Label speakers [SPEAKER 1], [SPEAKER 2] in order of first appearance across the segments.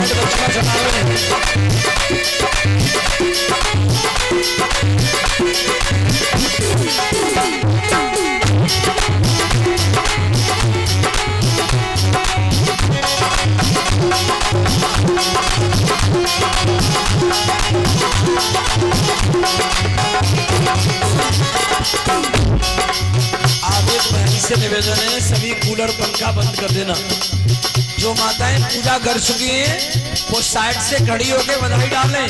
[SPEAKER 1] दक्षिणा चढ़ावे। से निवेदन है, सभी कूलर पंखा बंद कर देना। जो माताएं पूजा कर चुकी हैं वो साइड से खड़ी होकर बधाई डालें।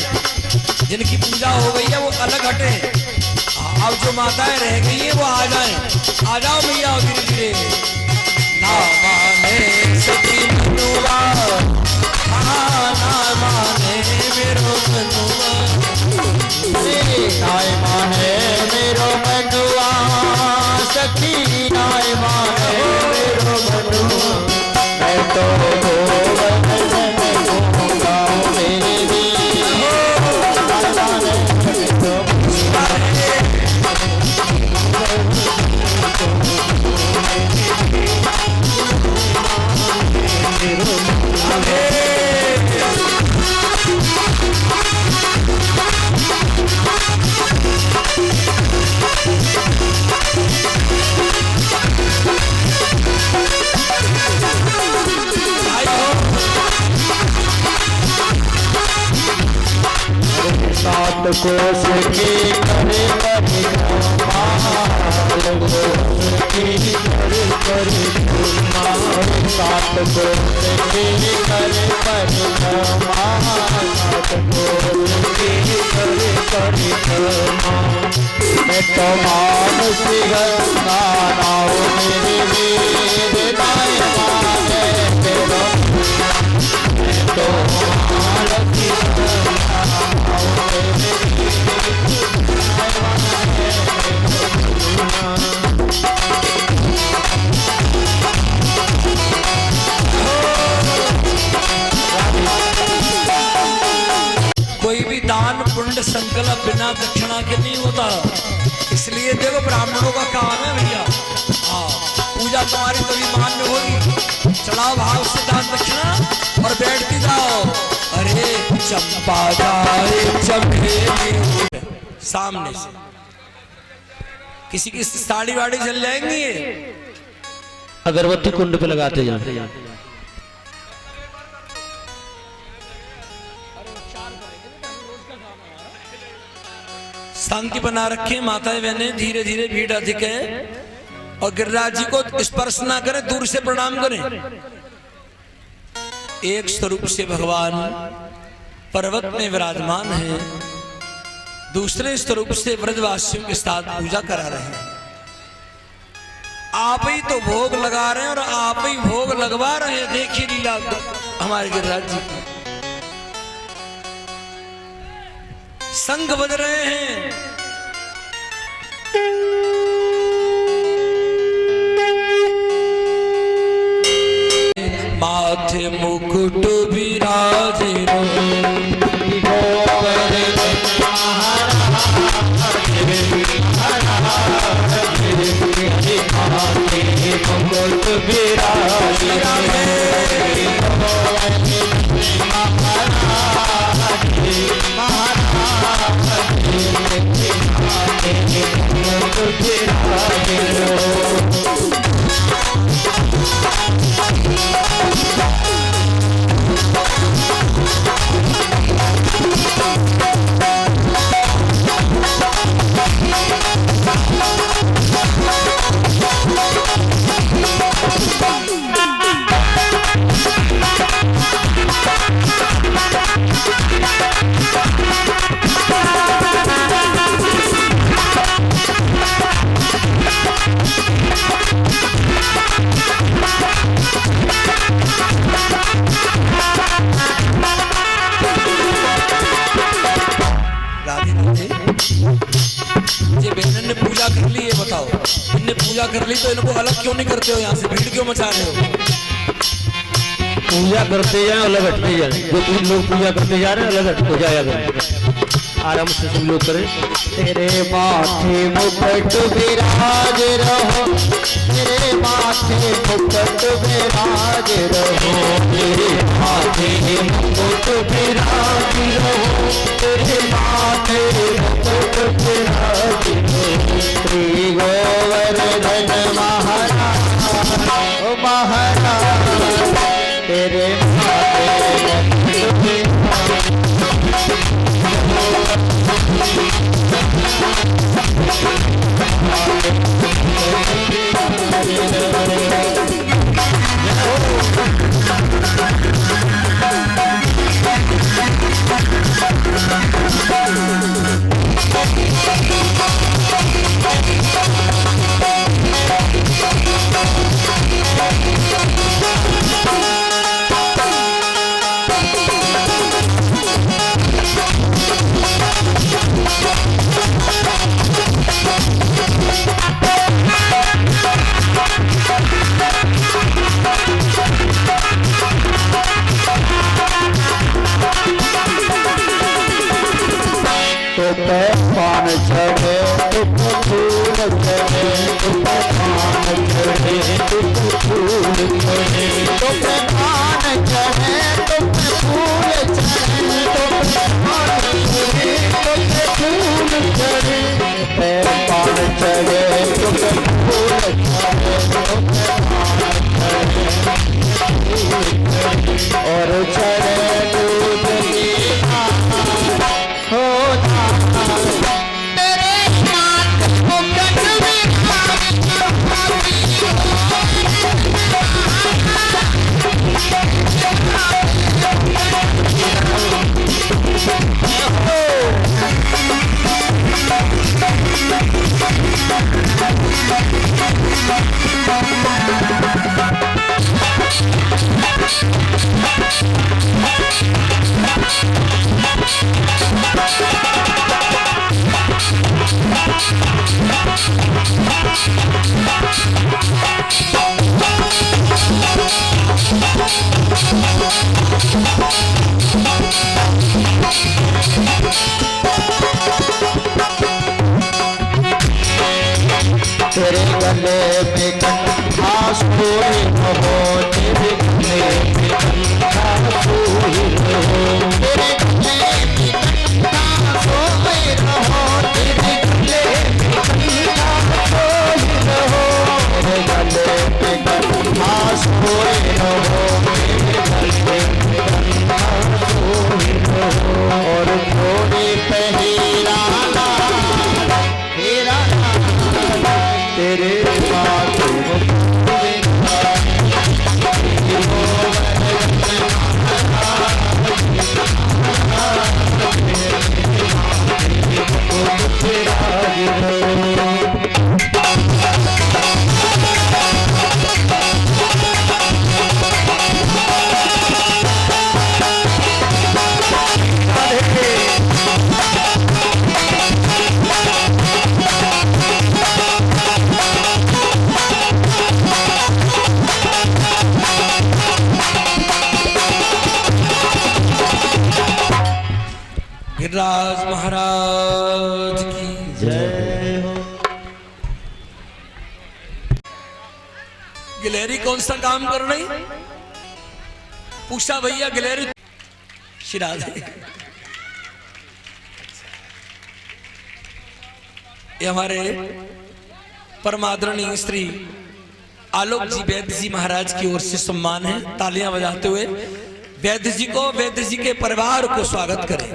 [SPEAKER 1] जिनकी पूजा हो गई है वो अलग हटे। अब जो माताएं रह गई हैं वो आ जाएं। आ जाओ भैया धीरे धीरे। ना माने सखी मनुआ, ना माने मेरो मनुआ,
[SPEAKER 2] नाय माने मेरो मनुआ, सखी नाय माने मेरो मनुआ। मैं तो गोवर्धन में घूमूंगा मेरे वीर, नाय माने मेरो सात कोस की करे परिक्रमा, की करे परिक्रमा। सात कोस की करे परिक्रमा, सात कोस की करे परिक्रमा। मैं तो मानस गंगा नाव मेरे वीर, नाय माने मेरो। मैं तो मानस
[SPEAKER 1] कोई भी दान पुण्य संकल्प बिना दक्षिणा के नहीं होता। इसलिए देखो ब्राह्मणों का काम है भैया। हाँ, पूजा तुम्हारी तभी मान्य होगी। चढ़ाओ भाव से दान दक्षिणा और बैठती जाओ। अरे चंपा जाए चमेली, सामने से किसी की साड़ी वाड़ी जल जाएंगी।
[SPEAKER 2] अगरबत्ती कुंड पे लगाते जाओ।
[SPEAKER 1] शांति बना रखें माताएं बहनें। धीरे धीरे भीड़ अधिक है और गिरिराज जी को स्पर्श ना करें, दूर से प्रणाम करें। एक स्वरूप से भगवान पर्वत में विराजमान है, दूसरे स्वरूप से ब्रजवासियों के साथ पूजा करा रहे हैं। आप ही तो भोग लगा रहे हैं और आप ही भोग लगवा रहे हैं। देखिए लीला हमारे गिरिराज जी की। संग बज रहे हैं। माथे मुकुट विराजे
[SPEAKER 2] मुकुट विराजे
[SPEAKER 1] पूजा कर ली तो इनको अलग क्यों नहीं करते हो? यहाँ से भीड़ क्यों मचा रहे हो?
[SPEAKER 2] पूजा करते जाए अलग हटते जाए। जो तीन लोग पूजा करते जा रहे हैं अलग हट हो जाएगा। आराम से सब लोग करें।
[SPEAKER 3] तेरे माथे मुकुट विराज रहो, तेरे माथे मुकुट विराज रहो, तेरे माथे मुकुट विराज रहो, तेरे माथे मुकुट विराज रहो। श्री गोवर्धन महाराज ओ महाराज, तेरे माथे मुकुट विराज। पान चढ़े तुम फूल चढ़े, तुम पान चढ़े तुम फूल चढ़े, तुम पान चढ़े तुम फूल चढ़े, तुम पान चढ़े तुम फूल चढ़े, पान चढ़े तुम फूल चढ़े, तुम पान चढ़े और चढ़े दूध की हो तेरे गले पे कंठा सोए रहो, तेरे गले पे कंठा सोए रहो, तेरे गले पे कंठा सोए रहो, तेरे गले पे कंठा सोए रहो, तेरे गले पे कंठा सोए रहो, तेरे गले पे कंठा सोए रहो और थोड़ी पहीरा हेरा तेरे माथे
[SPEAKER 1] गिरिराज महाराज की
[SPEAKER 3] जय हो।
[SPEAKER 1] गिलहरी कौन सा काम कर रही? पूछा भैया गिलहरी शिराज। ये हमारे परमादरणीय श्री आलोक जी वैद्य जी महाराज की ओर से सम्मान है। तालियां बजाते हुए वैद्य जी को, वैद्य जी के परिवार को स्वागत करें।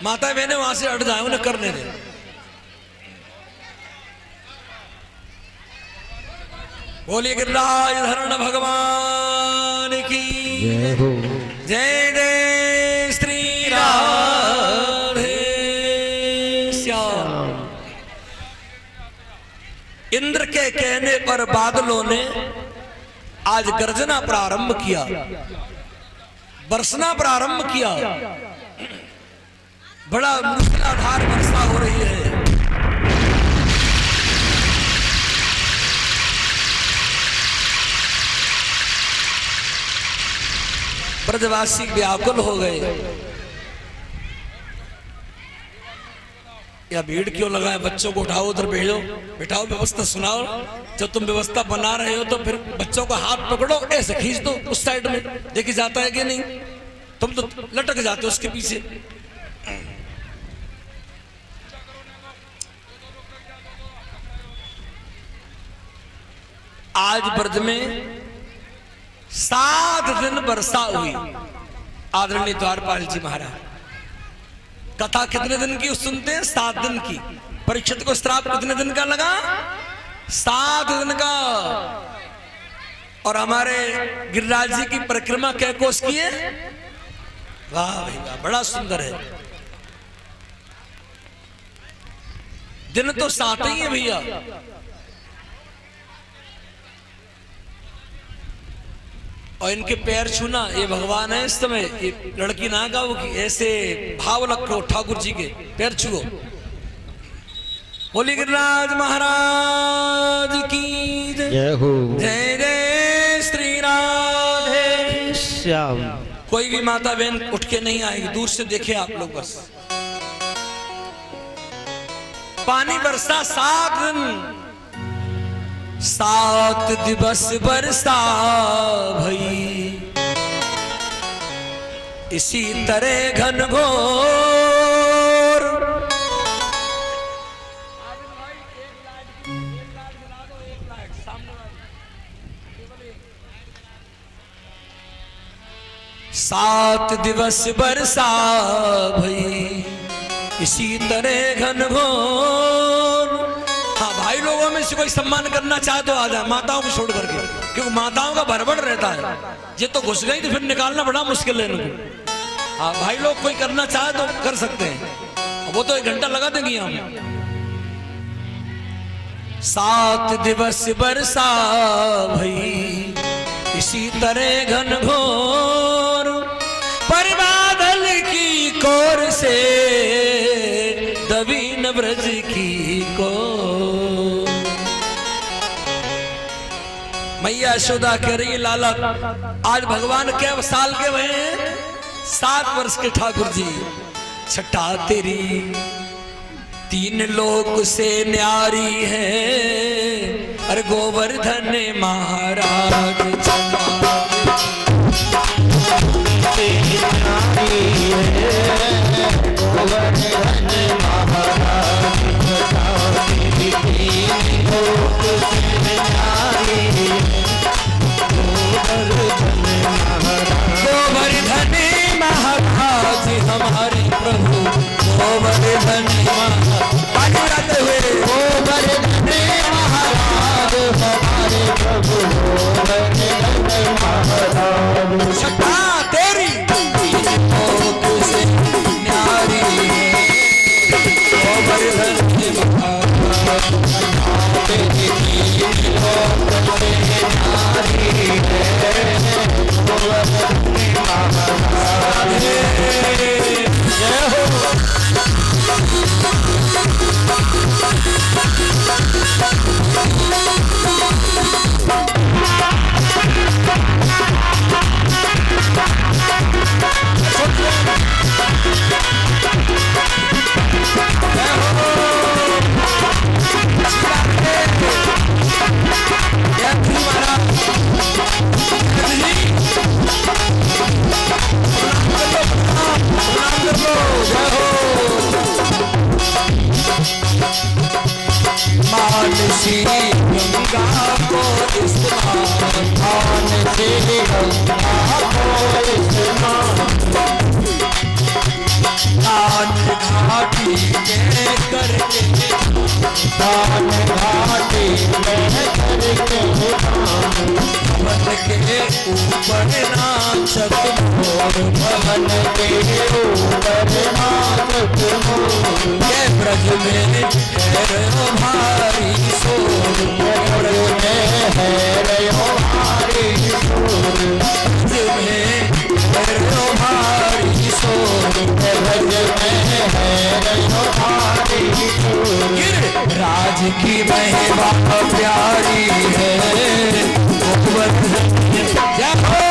[SPEAKER 1] माता बहने वहां से हट जाए, उन्हें करने दे। बोलिए गिरिराज धरण भगवान की
[SPEAKER 3] जय हो।
[SPEAKER 1] जय जय श्री राधे श्याम। इंद्र के कहने पर बादलों ने आज गर्जना प्रारंभ किया, बरसना प्रारंभ किया। बड़ा मूसलाधार वर्षा हो रही है। ब्रजवासी व्याकुल हो गए। या भीड़ क्यों लगाए, बच्चों को उठाओ उधर भेजो, बिठाओ, व्यवस्था सुनाओ। जब तुम व्यवस्था बना रहे हो तो फिर बच्चों का हाथ पकड़ो, ऐसे खींच दो उस साइड में, देखी जाता है कि नहीं, तुम तो लटक जाते हो उसके पीछे। आज ब्रज में 7 दिन वर्षा हुई। आदरणीय द्वारपाल जी महाराज कथा कितने दिन की सुनते हैं? 7 दिन की। परीक्षित को श्राप कितने दिन का लगा? 7 दिन का। और हमारे गिरिराज जी की परिक्रमा क्या कोस की है? वाह भाई वाह, बड़ा सुंदर है। दिन तो 7 ही है भैया। और इनके पैर छूना, ये भगवान है इस समय, ये लड़की ना गाओ की, ऐसे भाव रखो ठाकुर जी के, पैर छुओ। बोली गिरिराज महाराज की
[SPEAKER 3] जय हो।
[SPEAKER 1] जय जय श्री राधे
[SPEAKER 3] श्याम।
[SPEAKER 1] कोई भी माता बहन उठ के नहीं आएगी, दूर से देखे आप लोग बस। पानी बरसा 7 दिन, 7 दिवस बरसा भई, इसी तरह घनघोर। सात दिवस बरसा भई, इसी तरह घनघोर। हाँ भाई लोगों में से कोई सम्मान करना चाहे तो आ जाए, माताओं को छोड़ करके, क्योंकि माताओं का भरभर रहता है। ये तो घुस गई तो फिर निकालना बड़ा मुश्किल है इनको। हाँ भाई लोग कोई करना चाहे तो कर सकते हैं, वो तो 1 घंटा लगा देंगे हम। 7 दिवस बरसा भई, इसी तरह घनघोर। पर बादल की कोर से दबी न ब्रज की को। मैया यशोदा कह रही है लाला, आज भगवान के साल के हुए हैं? 7 वर्ष के ठाकुर जी। छठा तेरी 3 लोक से न्यारी है, अरे गोवर्धन महाराज गोवर्धन महाराज हमारे प्रभु, गोवर्धन महाराज हुए, गोवर्धन महाराज हमारे प्रभु, गोवर्धन महाराज। छठा तेरी लोक से न्यारी है, गोवर्धन महाराज तेरी लोक से न्यारी है, गोवर्धन महाराज। जय हो। मानसी गंगा को स्नान, मानसी गंगा को स्नान, दान घाटी में करके, दान घाटी में करके, भवन के ऊपर नाचत मोर, भवन के ऊपर नाचत मोर। ये ब्रज में है भारी शोर, ब्रज में है भारी शोर, ब्रज में है भारी शोर, ब्रज में है भारी शोर। राज की महिमा प्यारी है, गोवर्धन जय हो।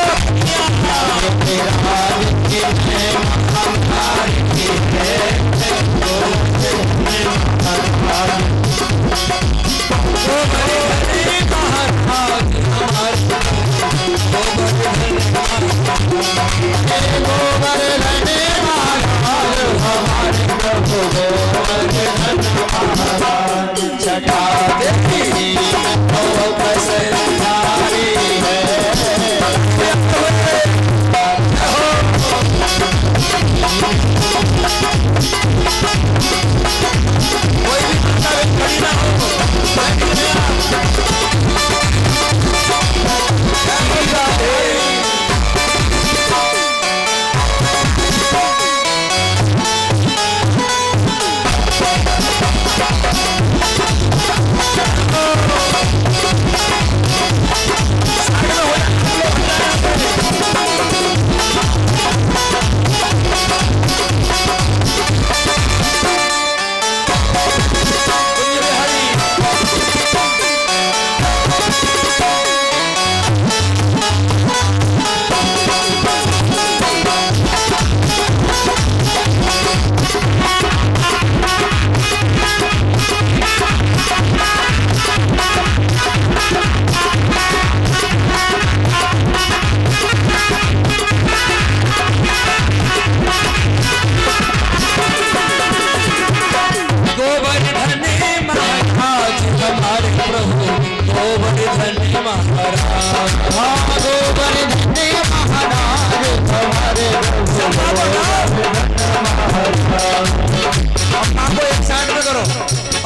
[SPEAKER 3] सखा तेरी तो बस नारी है।
[SPEAKER 1] कोई भी माता बहन खड़ी ना हो,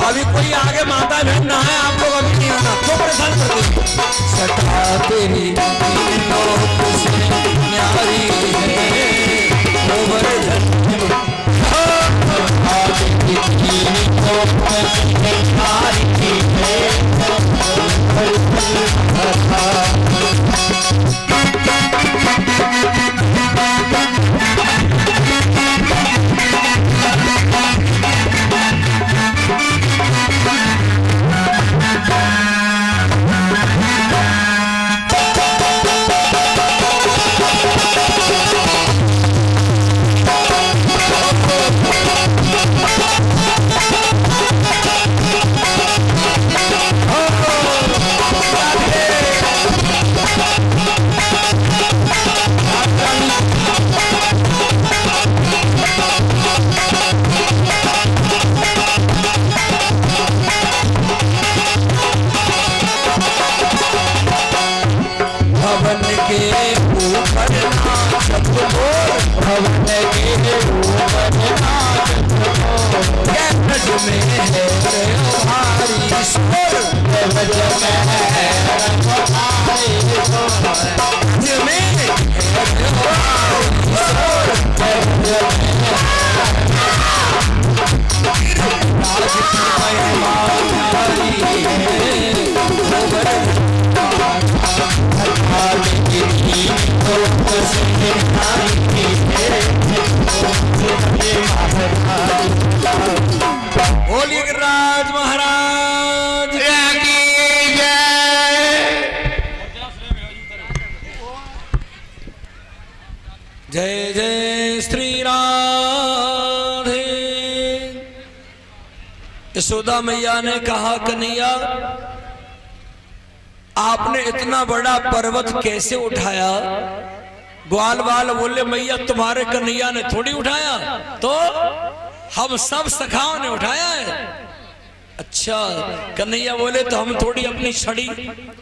[SPEAKER 1] अभी कोई आगे माता बहन ना है, आप लोग अभी नहीं आना, क्यों परेशान करते हो?
[SPEAKER 3] सखा तेरी लोक से न्यारी है। गोवर्धन
[SPEAKER 1] बोलिए गिरिराज महाराज की जय। जय जय श्री राधे। यशोदा मैया ने कहा, कन्हैया आपने इतना बड़ा पर्वत कैसे उठाया? ग्वाल वाल बोले, मैया तुम्हारे कन्हैया ने थोड़ी उठाया, तो हम सब सखाओं ने उठाया है। अच्छा, कन्हैया बोले तो हम थोड़ी अपनी छड़ी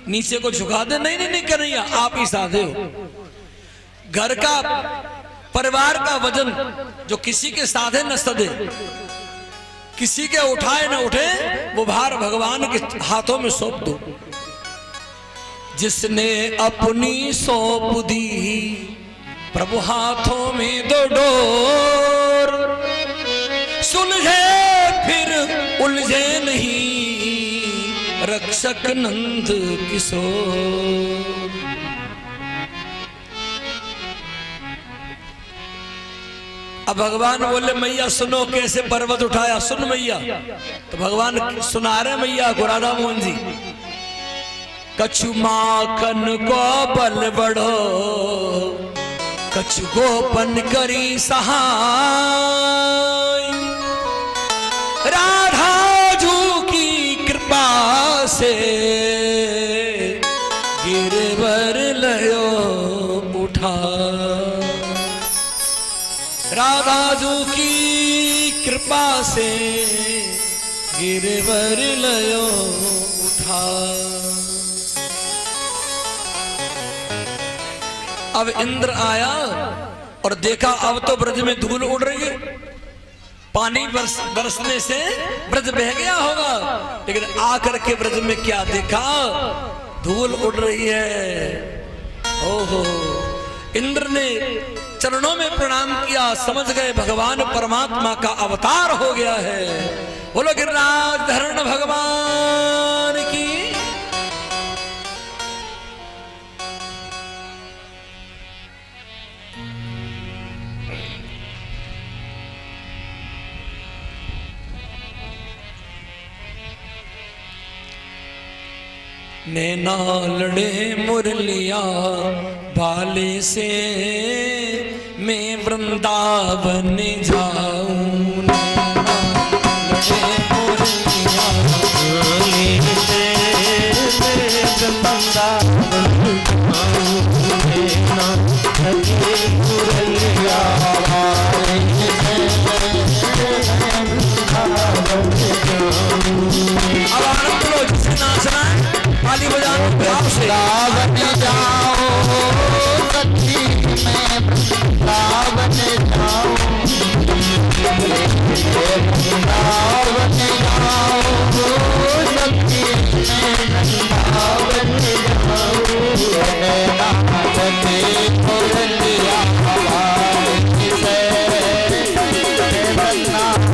[SPEAKER 1] नीचे को झुका दे? नहीं नहीं नहीं कन्हैया, आप ही साधे हो। घर का परिवार का वजन जो किसी के साधे न सधे, किसी के उठाए न उठे, वो भार भगवान के हाथों में सौंप दो। जिसने अपनी सौंप दी प्रभु हाथों में दो डोर, सुलझे फिर उलझे नहीं रक्षक नंद किशोर। अब भगवान बोले, मैया सुनो कैसे पर्वत उठाया, सुन मैया। तो भगवान सुना रहे मैया को, राधा मोहन जी। कछु माखन को बल बढ़ो, कछु गोपन करी सहाय। राधा जू की कृपा से गिरवर लयो उठा। राधा जू की कृपा से गिरवर लयो उठा। अब इंद्र आया और देखा अब तो ब्रज में धूल उड़ रही है, पानी बरसने से ब्रज बह गया होगा, लेकिन आकर के ब्रज में क्या देखा, धूल उड़ रही है। ओहो, इंद्र ने चरणों में प्रणाम किया, समझ गए भगवान परमात्मा का अवतार हो गया है। बोलो गिरिराज धरण भगवान की। नैना लड़े मुरलिया भाले से, मैं वृंदावन जाऊं। नैना लड़े मुरलिया भाले से, मैं वृंदावन जाऊं। नैना लड़े मुरलिया भाले से, मैं वृंदावन जाऊं। अब आनंद लो, जिसे नाचना है ताली बजाओ प्यार से। वृंदावन जाओ सखी मैं वृंदावन जाऊं। वृंदावन जाओ सखी मैं वृंदावन जाऊं। नैना लगे मुरलिया भाले से, मैं वृंदावन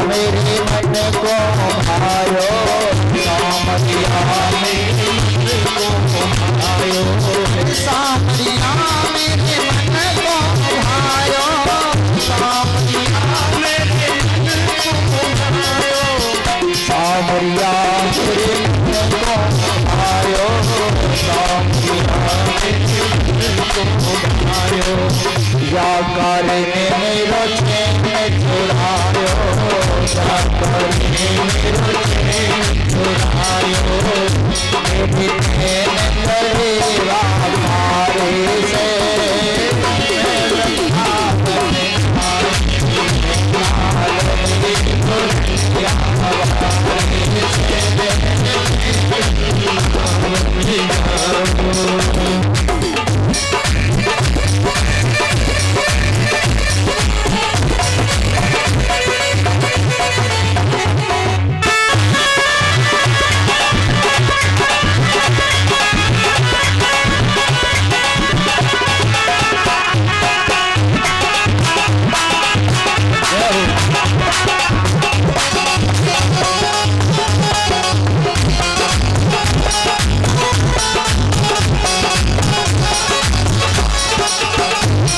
[SPEAKER 1] मेरे मन को भायो, सामरिया मेरे मन को भायो। सामरिया मेरे मन को भायो, सामरिया मेरे मन को भायो। सामरिया मेरे मन को भायो, सामरिया मेरे मन को भायो। या करने मेरो चैन चुरायो, या करने मेरो चैन चुरायो। मेरी चैन करेगा मारे से,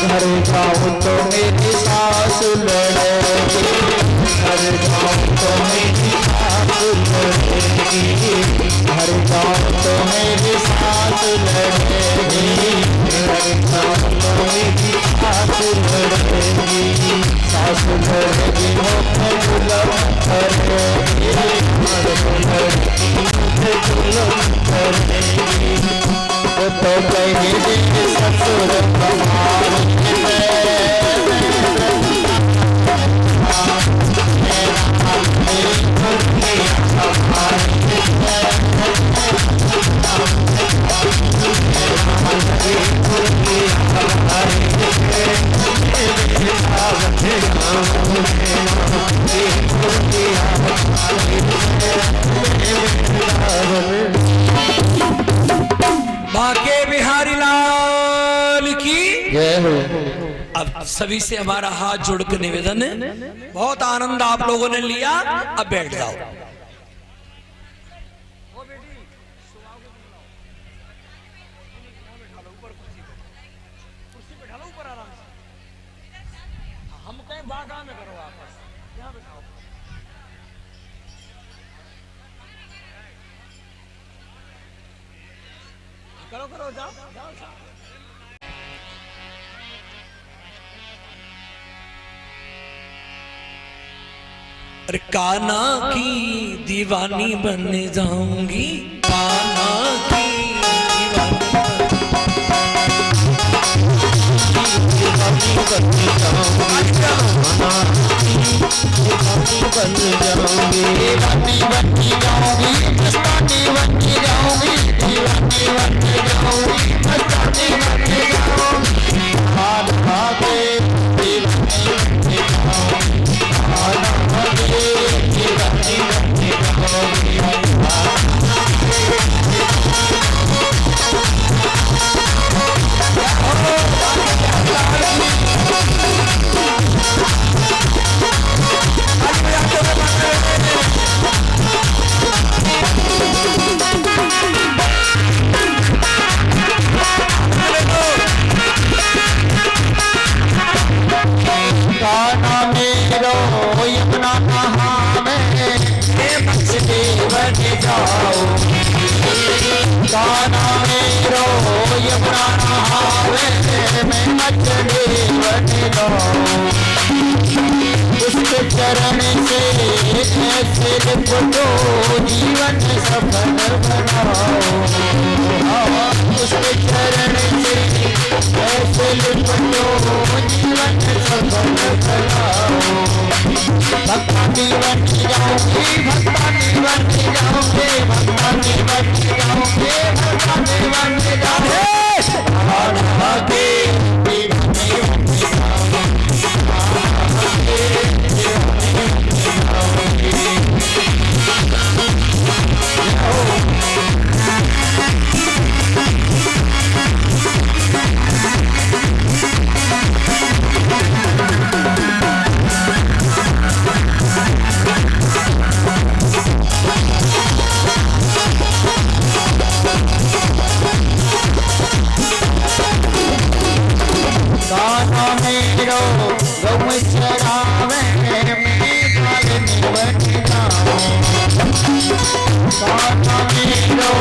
[SPEAKER 1] घर जाऊं तो मेरी सास लड़ेगी, घर जाऊं तो मेरी सास लड़ेगी। घर जाऊं तो मेरी सास लड़ेगी, घर जाऊं तो मेरी सास लड़ेगी। सास लड़ेगी मुझे जुल्म करेगी, मुझे जुल्म करेगी। तो कहेगी ससुर कमाल बाके बिहारी लाल की जय हो। अब सभी से हमारा हाथ जोड़ कर निवेदन है, बहुत आनंद आप लोगों ने लिया, अब बैठ जाओ। कुर्सी पे ढलो ऊपर आराम से। हम कहीं बागा में करो आपस, यहाँ बैठाओ। करो करो, जाओ जाओ जाओ। अरे कान्हा की दीवानी बन जाऊंगी, कान्हा की दीवानी
[SPEAKER 2] बन जाऊंगी, दीवानी बन जाऊंगी, मस्तानी बन जाऊंगी, दीवानी बन जाऊंगी, मस्तानी बन जाऊंगी, कान्हा के दीवानी बन जाऊंगी, कान्हा के दीवानी बन जाऊंगी। कान्हा मेरो यमुना नहावे, मछली बन जाऊंगी, कान्हा मेरो यमुना नहावे, मैं मछली बन जाऊंगी, उसके चरण से ऐसे लिपटो जीवन सफल बनाओ, उसके चरण से ऐसे लिपटो जीवन सफल बनाओ। भक्तानी बन जाओगे, भक्तानी बन जाओगे, भक्तानी बन जाओगे, भक्तानी बन जाओगे, कान्हा के दीवाने बन जाओगे, कान्हा के दीवाने बन जाओगे। कान्हा मेरो गौ चरावे, मैं कालनी बन जाऊं, कान्हा मेरो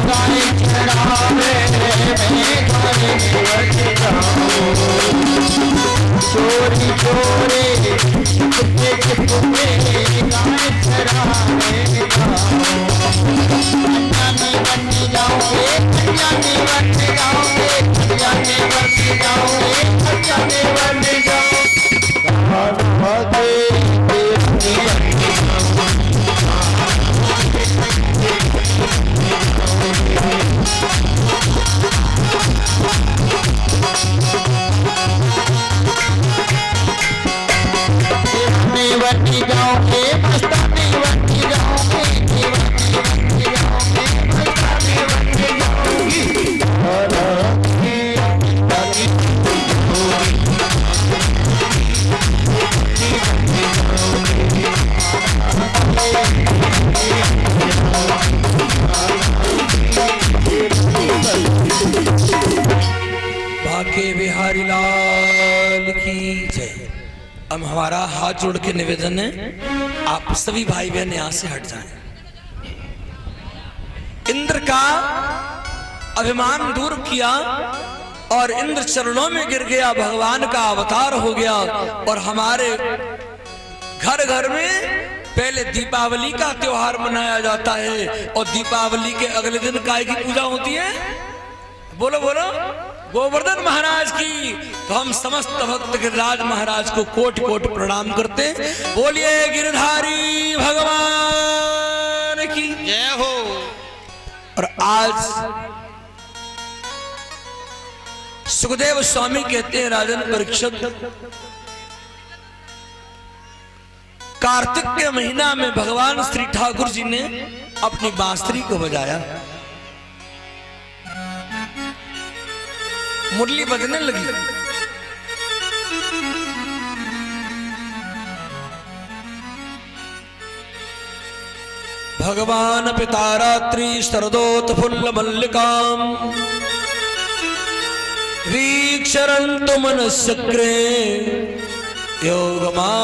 [SPEAKER 2] गाय चरावे, मैं कालनी बन जाऊं, चोरी चोरी छुपके छुपके गाय चरावे जाऊं, कन्यानी बन जाऊंगे, कन्यानी बन जाऊंगे, कन्यानी बन जाऊंगे, कन्यानी बन जाऊं, कान्हा के दीवानी बन जाओगे, मस्तानी बन जाओगे, दीवानी बन जाओगे, मस्तानी बन जाओगी, कान्हा की दीवानी बन
[SPEAKER 1] बाके बिहारी लाल की जय। अब हमारा हाथ जोड़ के निवेदन है, आप सभी भाई बहन यहां से हट जाएं। इंद्र का अभिमान दूर किया और इंद्र चरणों में गिर गया, भगवान का अवतार हो गया। और हमारे घर घर में पहले दीपावली का त्योहार मनाया जाता है और दीपावली के अगले दिन काय की पूजा होती है? बोलो बोलो, गोवर्धन महाराज की। तो हम समस्त भक्त गिरिराज महाराज को कोटि कोटि प्रणाम करते हैं। बोलिए गिरधारी भगवान की
[SPEAKER 2] जय हो।
[SPEAKER 1] और आज सुखदेव स्वामी कहते हैं, राजन परीक्षित, कार्तिक के महीना में भगवान श्री ठाकुर जी ने अपनी बांसुरी को बजाया, मुरली बजने लगी। भगवान पिता रात्रि शरदोत फुल्ल मल्लिकाम वीक्षरन्तु मनश्चक्रे योगमायामुपास्थितः।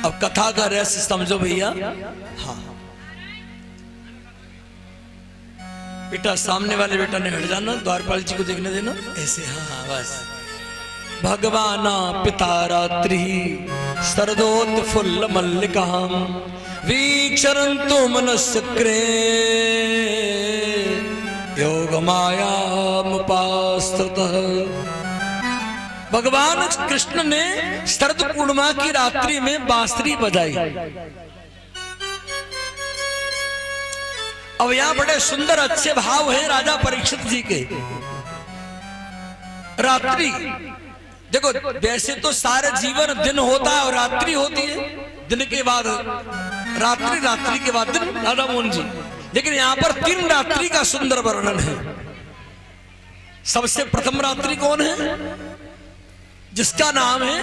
[SPEAKER 1] अब कथा का रहस्य समझो भैया। हाँ बेटा, सामने वाले बेटा ने हट जाना, द्वारपाल जी को देखने देना ऐसे। हाँ बस। भगवान पिता रात्रि शरदोत्फुल्ल मल्लिकां वीक्षरन्तु मनश्चक्रे योगमायामुपास्थितः। भगवान कृष्ण ने शरद पूर्णिमा की रात्रि में बांसुरी बजाई। अब यहां बड़े सुंदर अच्छे भाव हैं राजा परीक्षित जी के। रात्रि देखो, वैसे तो सारे जीवन दिन होता है और रात्रि होती है, दिन के बाद रात्रि, रात्रि के बाद दिन, राधा मोहन जी। लेकिन यहां पर 3 रात्रि का सुंदर वर्णन है। सबसे प्रथम रात्रि कौन है? जिसका नाम है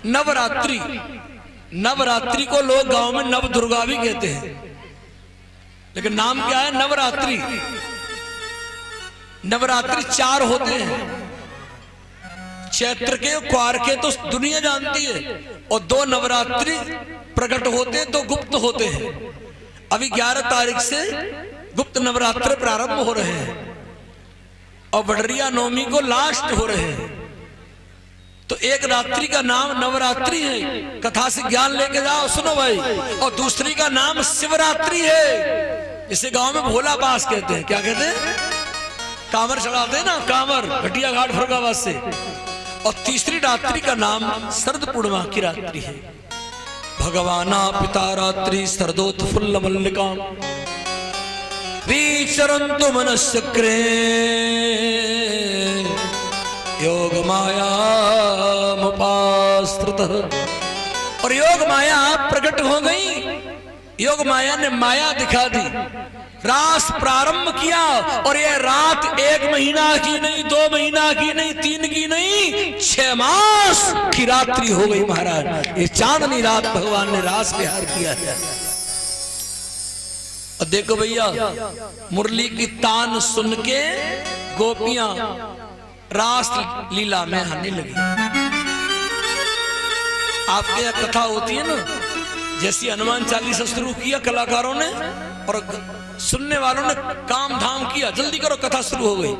[SPEAKER 1] नवरात्रि। नवरात्रि को लोग गांव में नव दुर्गा भी कहते हैं, लेकिन नाम क्या है? नवरात्रि। नवरात्रि 4 होते हैं, चैत्र के, क्वार के तो दुनिया जानती है, और 2 नवरात्रि प्रकट होते तो गुप्त होते हैं। अभी 11 तारीख से गुप्त नवरात्र प्रारंभ हो रहे हैं और बडरिया नवमी को लास्ट हो रहे हैं। तो एक रात्रि का नाम नवरात्रि है, कथा से ज्ञान लेके जाओ, सुनो भाई। और दूसरी का नाम शिवरात्रि है, इसे गांव में भोला पास कहते हैं। क्या कहते हैं? कांवर चढ़ाते हैं ना, कांवर, घटिया घाट फरुखाबाद से। और तीसरी रात्रि का नाम शरद पूर्णिमा की रात्रि है। भगवाना पिता रात्रि शरदोत्फुल्ल मल्लिकां वीक्षरन्तु मनश्चक्रे योगमायामुपास्थितः। और योग माया प्रकट हो गई। योग माया ने माया दिखा दी, रास प्रारंभ किया। और ये रात 1 महीना की नहीं, 2 महीना की नहीं, 3 की नहीं, 6 मास की रात्रि हो गई महाराज। ये चांदनी रात भगवान ने रास विहार किया है। और देखो भैया, मुरली की तान सुन के गोपियां रास लीला में आने लगी। आपके यहाँ कथा होती है ना, जैसी हनुमान चालीसा शुरू किया कलाकारों ने और सुनने वालों ने काम धाम किया, जल्दी करो कथा शुरू हो गई।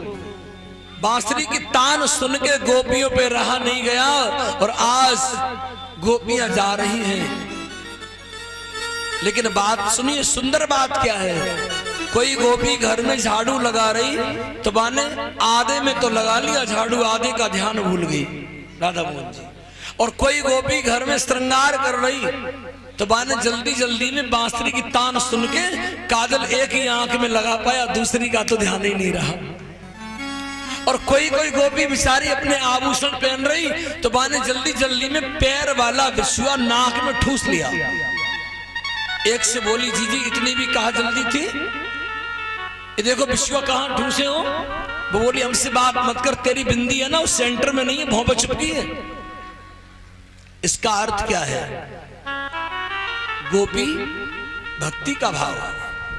[SPEAKER 1] बांसुरी की तान सुन के गोपियों पे रहा नहीं गया और आज गोपियां जा रही हैं। लेकिन बात सुनिए, सुंदर बात क्या है? कोई गोपी घर में झाड़ू लगा रही तो बाने आधे में तो लगा लिया झाड़ू, आधे का ध्यान भूल गई राधा मोहन जी। और कोई गोपी घर में श्रृंगार कर रही तो बाने जल्दी जल्दी में बांसुरी की तान सुन के काजल एक ही आंख में लगा पाया, दूसरी का तो ध्यान ही नहीं रहा। और कोई कोई गोपी बिचारी अपने आभूषण पहन रही तो बाने जल्दी जल्दी में पैर वाला बिछुआ नाक में ठूस लिया। एक से बोली, जीजी इतनी भी कहा जल्दी थी, ये देखो बिछुआ कहां ठूसे हो। वो बोली, हमसे बात मत कर, तेरी बिंदी है ना उस सेंटर में नहीं है, भौं पे चिपकी है। इसका अर्थ क्या है? गोपी भक्ति का भाव।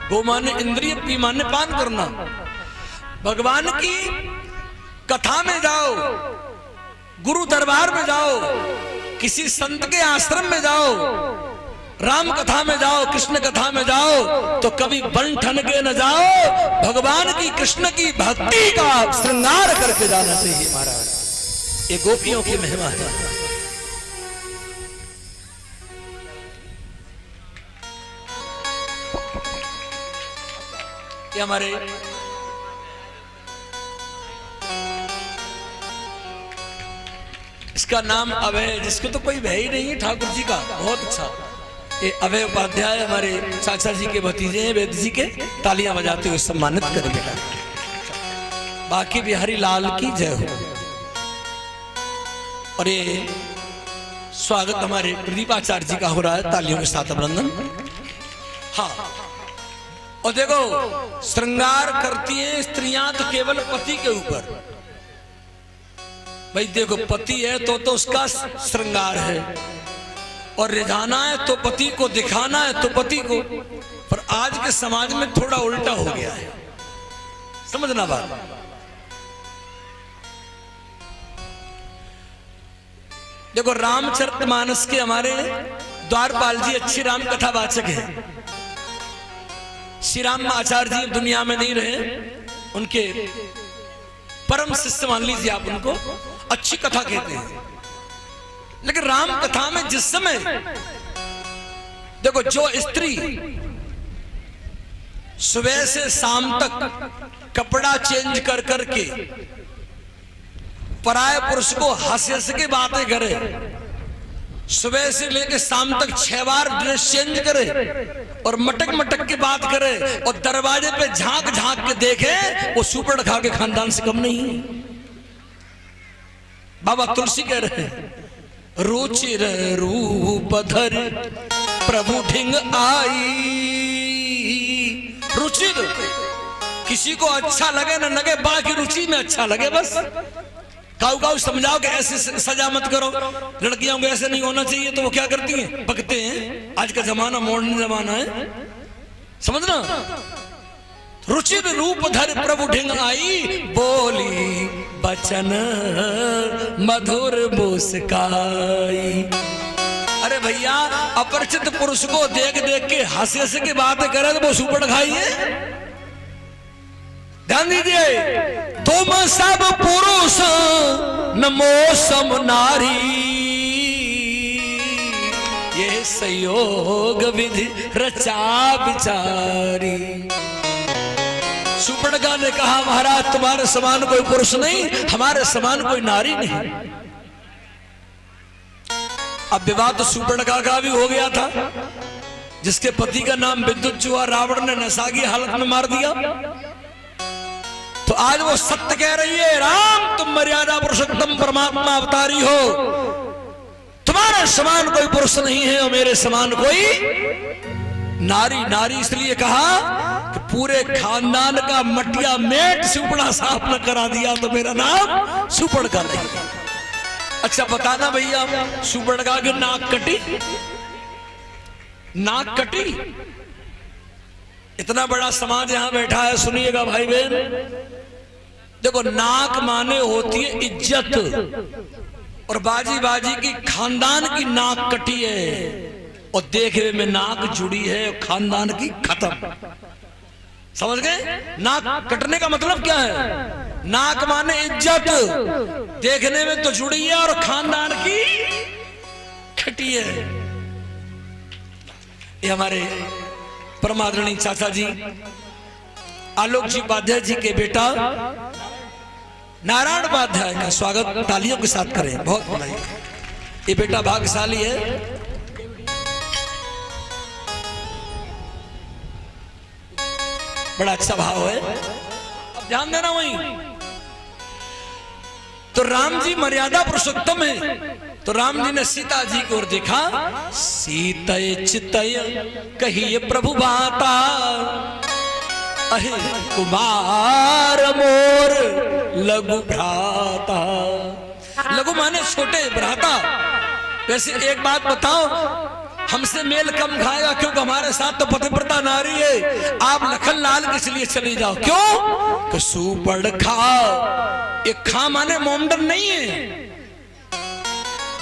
[SPEAKER 1] गो माने इंद्रिय, पी माने पान करना। भगवान की कथा में जाओ, गुरु दरबार में जाओ, किसी संत के आश्रम में जाओ, राम कथा में जाओ, कृष्ण कथा में जाओ, तो कभी बन ठन के न जाओ। भगवान की, कृष्ण की भक्ति का श्रृंगार करके जाना चाहिए महाराज। ये गोपियों की महिमा है। ये हमारे इसका नाम अभय, जिसको तो कोई भय ही नहीं है, ठाकुर जी का। बहुत अच्छा। ये अभय उपाध्याय हमारे चाचा जी के भतीजे हैं, वेद जी के। तालियां बजाते हुए सम्मानित करें बेटा। बाकी बिहारी लाल की जय हो। और ये स्वागत हमारे प्रदीपाचार्य जी का हो रहा है, तालियों के साथ अभिनंदन। हाँ, और देखो श्रृंगार करती हैं स्त्रियां तो केवल पति के ऊपर। भाई देखो, पति है तो उसका श्रृंगार है, और रिझाना है तो पति को, दिखाना है तो पति को। पर आज के समाज में थोड़ा उल्टा हो गया है, समझना बात। देखो रामचरितमानस के हमारे द्वारपाल जी अच्छी राम कथा वाचक हैं। श्री राम आचार्य जी दुनिया में नहीं रहे, उनके परम शिष्य मान लीजिए आप उनको, अच्छी कथा कहते हैं। लेकिन राम कथा में जिस समय देखो जो स्त्री सुबह से शाम तक कपड़ा चेंज कर करके पराये पुरुष को हंस हंस के बातें करे, सुबह से लेकर शाम तक 6 बार ड्रेस चेंज करे और मटक मटक के बात करे और दरवाजे पे झांक झांक के देखे, वो सुपड़ खा के खानदान से कम नहीं है। बाबा तुलसी कह रहे हैं, रुचिर रूप धर प्रभु ढिंग आई। रुचिर किसी को अच्छा लगे ना लगे, बाकी रुचि में अच्छा लगे बस। काऊ काऊ समझाओ कि ऐसे सजा मत करो, लड़कियों को ऐसे नहीं होना चाहिए, तो वो क्या करती हैं, बकते हैं। आज का जमाना मॉडर्न जमाना है, समझना। रुचिर रूप धर प्रभु ढिंग आई, बोली बचन मधुर मुस्काई। अरे भैया अपरिचित पुरुष को देख देख के हंस हंस के बातें करे तो वो सुपड़ खाई है। ध्यान दीजिए, तुम सब पुरुष नमो सम नारी, ये संयोग विधि रचा विचारी। सुपर्णका ने कहा, महाराज तुम्हारे समान कोई पुरुष नहीं, हमारे समान कोई नारी नहीं। अब विवाह तो सुपर्णका का भी हो गया था, जिसके पति का नाम विद्युत हुआ, रावण ने नशा की हालत में मार दिया। तो आज वो सत्य कह रही है, राम तुम मर्यादा पुरुषोत्तम परमात्मा अवतारी हो, तुम्हारे समान कोई पुरुष नहीं है और मेरे समान कोई नारी। नारी इसलिए कहा कि पूरे खानदान का मटिया मेट सुपड़ा साफ न करा दिया तो मेरा नाम सुपड़ का नहीं। अच्छा बताना भैया, सुपड़ का कि नाक कटी? नाक कटी? इतना बड़ा समाज यहां बैठा है, सुनिएगा भाई बहन। देखो नाक माने होती है इज्जत, और बाजी बाजी की खानदान की नाक कटी है और देखने में नाक जुड़ी है और खानदान की खत्म। समझ गए? नाक कटने का मतलब क्या है? नाक माने इज्जत, देखने में तो जुड़ी है और खानदान की खटी है। ये हमारे परमादरणीय चाचा जी आलोक जी उपाध्याय जी के बेटा नारायण उपाध्याय का स्वागत तालियों के साथ करें, बहुत बधाई। ये बेटा भाग्यशाली है। बड़ा अच्छा भाव है, अब ध्यान देना। वहीं तो राम जी मर्यादा पुरुषोत्तम है, तो राम जी ने सीता जी को और देखा, सीतय चितय कहिए प्रभु बाता, अहे कुमार मोर लघु भ्राता। लघु माने छोटे, भ्राता। वैसे एक बात बताओ, हमसे मेल कम खाएगा क्योंकि हमारे साथ तो पतिव्रता नारी है। आप लखन लाल किस लिए चली जाओ? क्यों? कि सुपड़ खा। एक खा माने मोमडन नहीं है,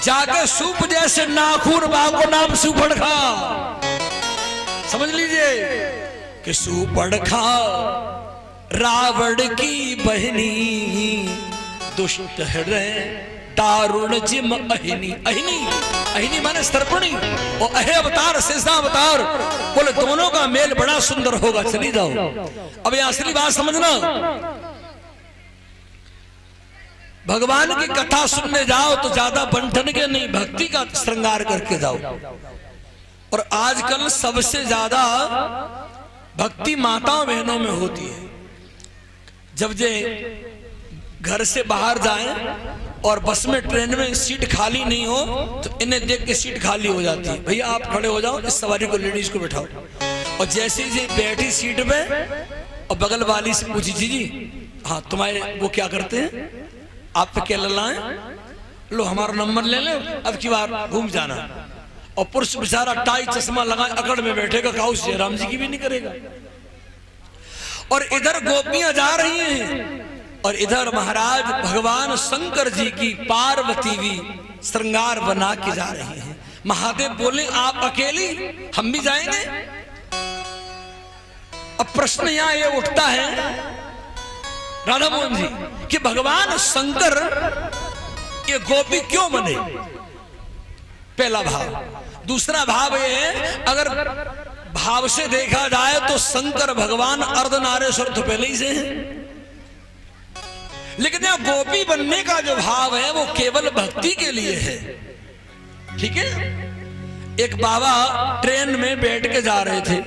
[SPEAKER 1] जाके सूप जैसे नाखून बाको नाम सुपड़ खा। समझ लीजिए कि सुपड़ खा रावण की बहनी, दुष्ट हृदय दारुण जिम अहिनी। अहिनी अहिनी माने सर्पणी, और अहे अवतार शेषा अवतार, बोले दोनों का मेल बड़ा सुंदर होगा। चली जाओ। अब ये असली बात समझना, भगवान की कथा सुनने जाओ तो ज्यादा बंठन के नहीं, भक्ति का श्रृंगार करके जाओ। और आजकल सबसे ज्यादा भक्ति माताओं बहनों में होती है। जब जे घर से बाहर जाएं और बस में ट्रेन में सीट खाली नहीं हो तो इन्हें देख के सीट खाली हो जाती है। भैया आप खड़े हो जाओ, इस सवारी को लेडीज को बैठाओ। और जैसे ही बैठी सीट पे और बगल वाली से पूछी, जी हाँ तुम्हारे वो क्या करते हैं, आप पे क्या ललाएं, लो हमारा नंबर ले ले, अब की बार घूम जाना। और पुरुष बेचारा टाई चश्मा लगाए अकड़ में बैठेगा, काउस जयराम जी की भी नहीं करेगा। और इधर गोपियां जा रही हैं और इधर महाराज भगवान शंकर जी की पार्वती भी श्रृंगार बना के जा रही हैं। महादेव बोले आप अकेली, हम भी जाएंगे। अब प्रश्न यहां ये उठता है राधा मोहन जी कि भगवान शंकर ये गोपी क्यों बने? पहला भाव। दूसरा भाव ये है, अगर भाव से देखा जाए तो शंकर भगवान अर्धनारेश्वर तो पहले ही से हैं, लेकिन यह गोपी बनने का जो भाव है वो केवल भक्ति के लिए है। ठीक है। एक बाबा ट्रेन में बैठ के जा रहे थे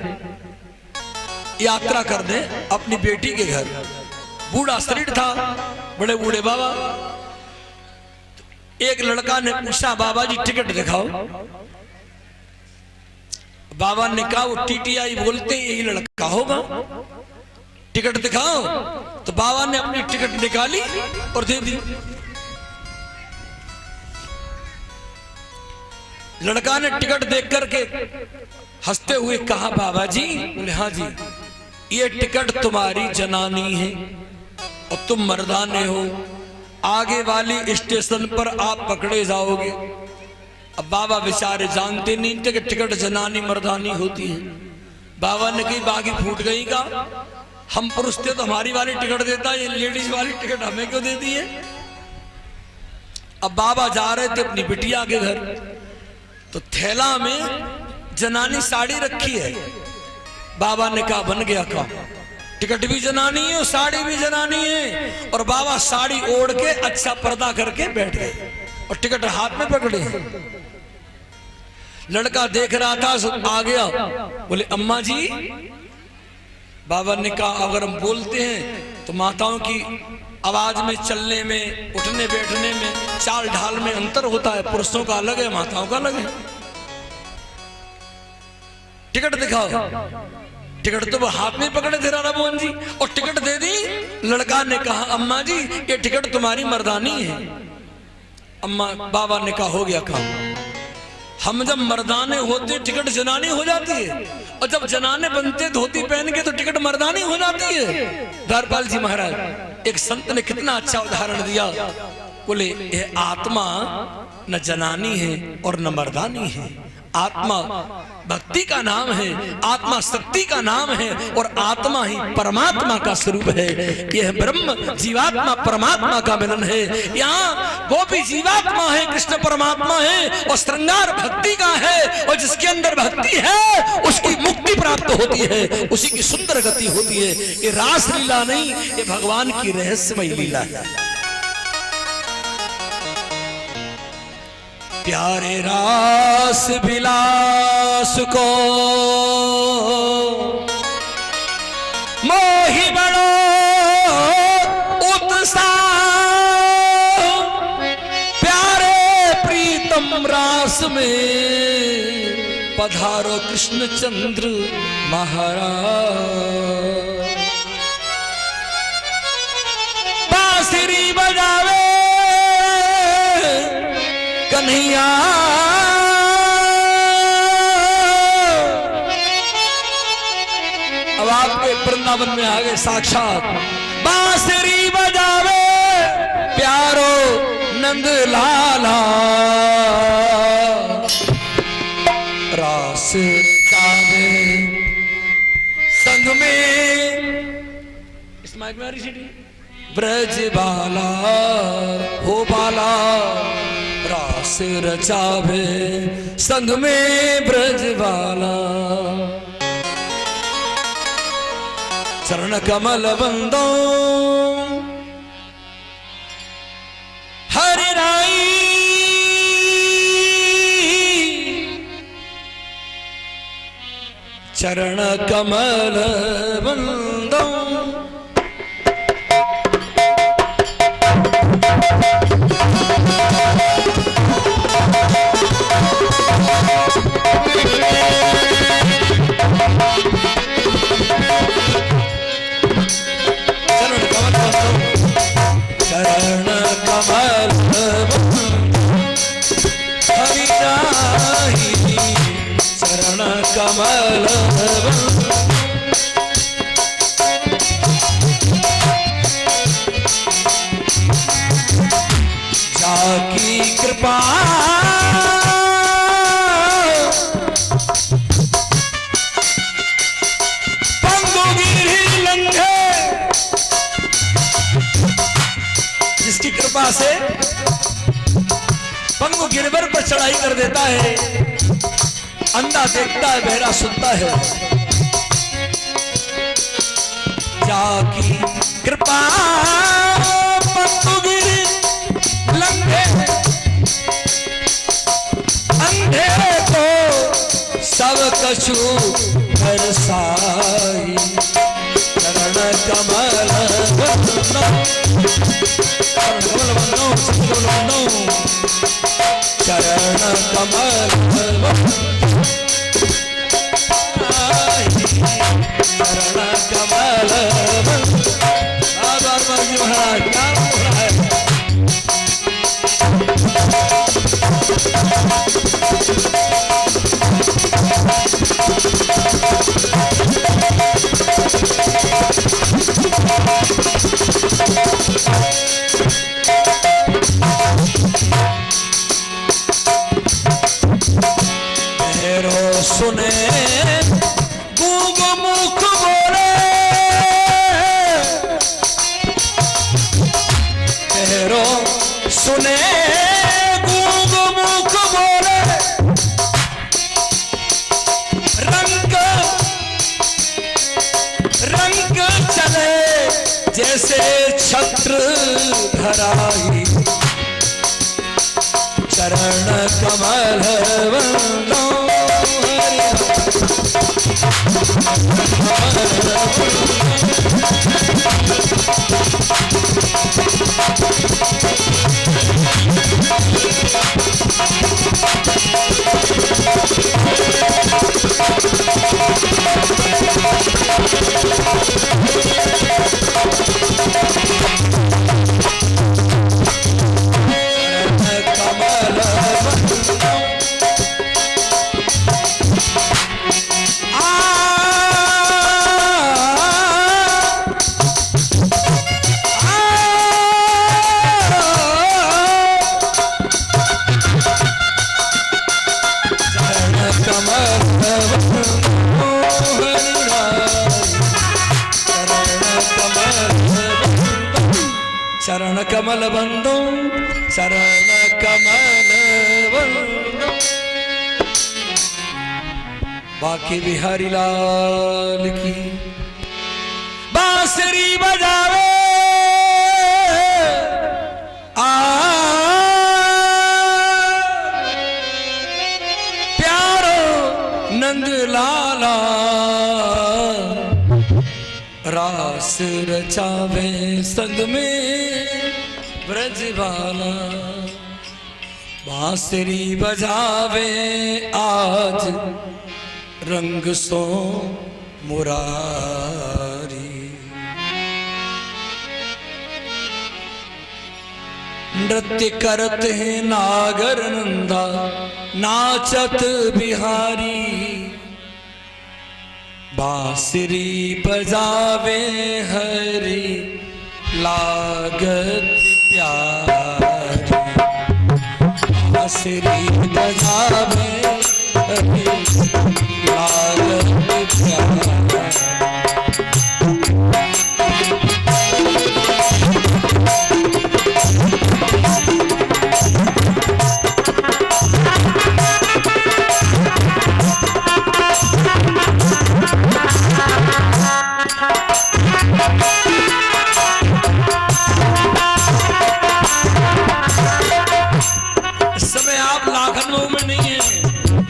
[SPEAKER 1] यात्रा करने अपनी बेटी के घर। बूढ़ा शरीर था, बड़े बूढ़े बाबा। एक लड़का ने पूछा बाबा जी टिकट दिखाओ। बाबा ने कहा वो टीटीआई बोलते यही लड़का होगा, टिकट दिखाओ। तो बाबा ने अपनी टिकट निकाली और दे दी। लड़का ने टिकट देख करके हंसते हुए कहा बाबा जी। बोले हाँ जी, ये टिकट तुम्हारी जनानी है और तुम मर्दाने हो, आगे वाली स्टेशन पर आप पकड़े जाओगे। अब बाबा बेचारे जानते नहीं थे कि टिकट जनानी मर्दानी होती है। बाबा ने कही बाकी फूट गई का, हम पुरुष थे तो हमारी वाली टिकट देता, ये लेडीज वाली टिकट हमें क्यों दे दी है? अब बाबा जा रहे थे अपनी बिटिया के घर, तो थैला में जनानी साड़ी रखी है। बाबा ने कहा बन गया काम, टिकट भी जनानी है और साड़ी भी जनानी है। और बाबा साड़ी ओढ़ के अच्छा पर्दा करके बैठ गए और टिकट हाथ में पकड़े। लड़का देख रहा था, आ गया। बोले अम्मा जी। बाबा ने कहा अगर हम बोलते हैं तो माताओं की आवाज में, चलने में, उठने बैठने में, चाल ढाल में अंतर होता है। पुरुषों का अलग है, माताओं का अलग है। टिकट दिखाओ। टिकट तो वो हाथ में पकड़े थे राधा मोहन जी और टिकट दे दी। लड़का ने कहा अम्मा जी ये टिकट तुम्हारी मर्दानी है। अम्मा बाबा ने कहा हो गया काम। हम जब मर्दाने होते टिकट जनानी हो जाती है, और जब जनाने बनते धोती पहन के तो टिकट मर्दानी हो जाती है। धरपाल जी महाराज एक संत ने कितना अच्छा उदाहरण दिया। बोले ये आत्मा न जनानी है और न मर्दानी है। आत्मा भक्ति का नाम है, आत्मा शक्ति का नाम है और आत्मा ही परमात्मा का स्वरूप है। यह ब्रह्म जीवात्मा परमात्मा का मिलन है। यहाँ गोपी जीवात्मा है, कृष्ण परमात्मा है और श्रृंगार भक्ति का है। और जिसके अंदर भक्ति है उसकी मुक्ति प्राप्त होती है, उसी की सुंदर गति होती है। ये रास लीला नहीं, ये भगवान की रहस्यमय लीला है। प्यारे रास विलास को मोहि बड़ो उत्साह, प्यारे प्रीतम रास में पधारो कृष्ण चंद्र महाराज। बांसुरी बजावे कन्हैया, अब आपके वृंदावन में आ गए साक्षात। बांसुरी बजावे प्यारो नंद लाला, रास गावे संग में, इस माइक में आ रही सीढ़ी, ब्रज बाला हो बाला, रास रचावे संग में ब्रज बाला। चरण कमल बंदो हरि राई, चरण कमल बंदो हरि राही
[SPEAKER 3] कमल
[SPEAKER 1] जाकी कृपा जिसकी कृपा से पंगु गिरवर पर चढ़ाई कर देता है, अंधा देखता है बहरा सुनता है। जाकी कृपा पंगु गिर लंघे अंधे को सब कछु बरसाई। चरण कमल चरण कमल चरण कमल महाराज क्या हो रहा है? सुने गूंग मुख बोले तेरो सुने गूंग मुख बोले रंग रंग चले जैसे छत्र धराई। चरण कमल वंदो चरण कमल बंदो चरण कमल बंदो। बाकी बिहारी लाल की बांसुरी बजावे आ प्यारो नंद लाला रास रचावे संग में ब्रजवाला। बांसुरी बजावे आज रंग सो मुरारी। नृत्य करत हैं नागर नंदा नाचत बिहारी। बांसुरी बजावे हरी लागत प्यारी। बांसुरी बजावे हरी लागत प्यारी।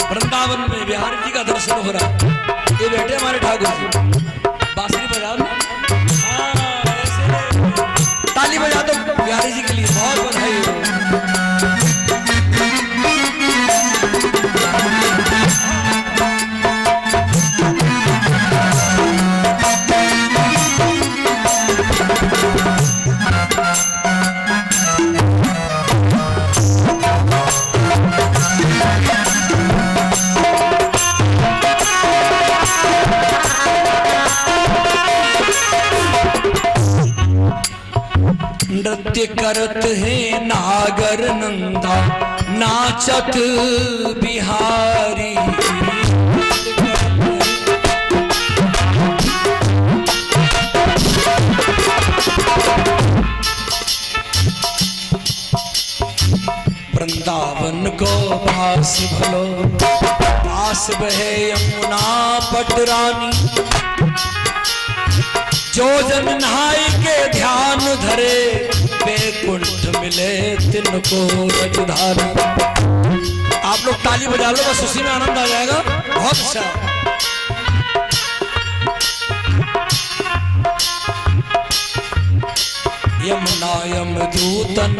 [SPEAKER 1] वृंदावन में बिहारी जी का दर्शन हो रहा है। ये बैठे हमारे ठाकुर जी, बांसुरी बजा दो, ताली बजा दो बिहारी जी के लिए। बहुत बधाई हो। नृत्य करत है नागर नंदा नाचत बिहारी। वृंदावन को पास भलो पास बहे यमुना पटरानी। जो जन नहाय के ध्यान धरे बैकुंठ मिले तिनको रजधारी। आप लोग ताली बजा लो, बस उसी में आनंद आ जाएगा। बहुत अच्छा। यमुना यमदूतन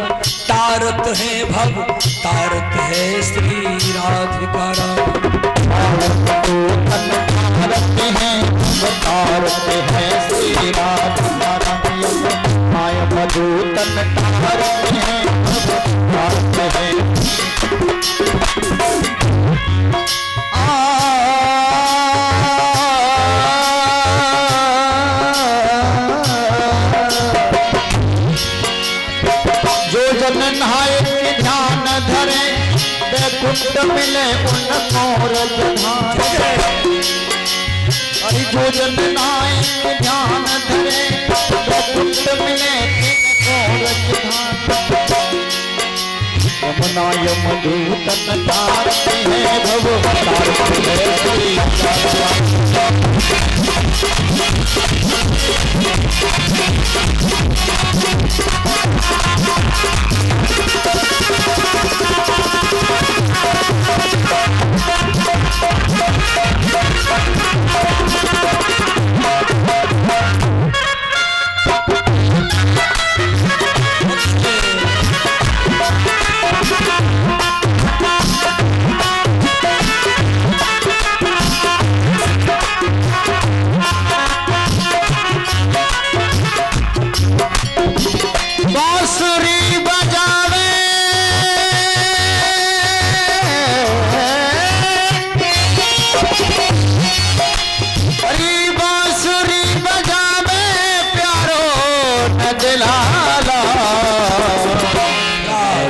[SPEAKER 1] तारत है भव तारत है श्री राधिका राम।
[SPEAKER 3] तारत है श्री राधिका राम। यमदूतन तारत है तारत है। नहाय के ध्यान धरे बैकुंठ मिले उनको रजधारी। अरे जो जन नहाय के ध्यान धरे बैकुंठ मिले उनको रजधारी। यमुना यमदूतन तारते हैं भव तारते हैं श्री